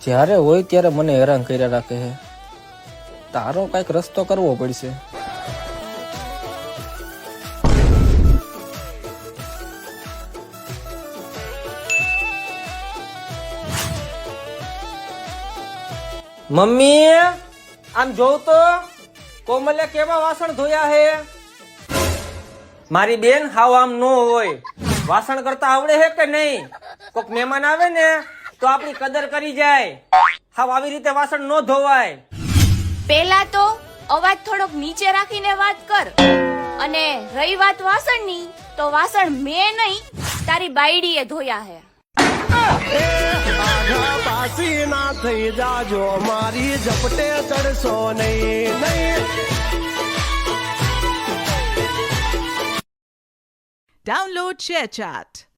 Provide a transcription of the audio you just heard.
જ્યારે હોય ત્યારે મને હેરાન કર્યા રાખે છે. તારો કઈક રસ્તો કરવો પડશે. મમ્મી આમ જોવ તો કોમલે કેવા વાસણ ધોયા હે. મારી બેન હાવ આમ નો હોય. વાસણ કરતા આવડે હે કે નહીં? કોક મહેમાન આવે ને તો આપણી કદર કરી જાય. હાવ આવી રીતે વાસણ નો ધોવાય. પેલા તો અવાજ થોડોક નીચે રાખીને વાત કર. અને રહી વાત વાસણની, તો વાસણ મેં નહીં તારી બાયડીએ ધોયા હે. પાસી ના થઈ જાજો મારી ઝપટે ચડશો નહીં. Download ShareChat.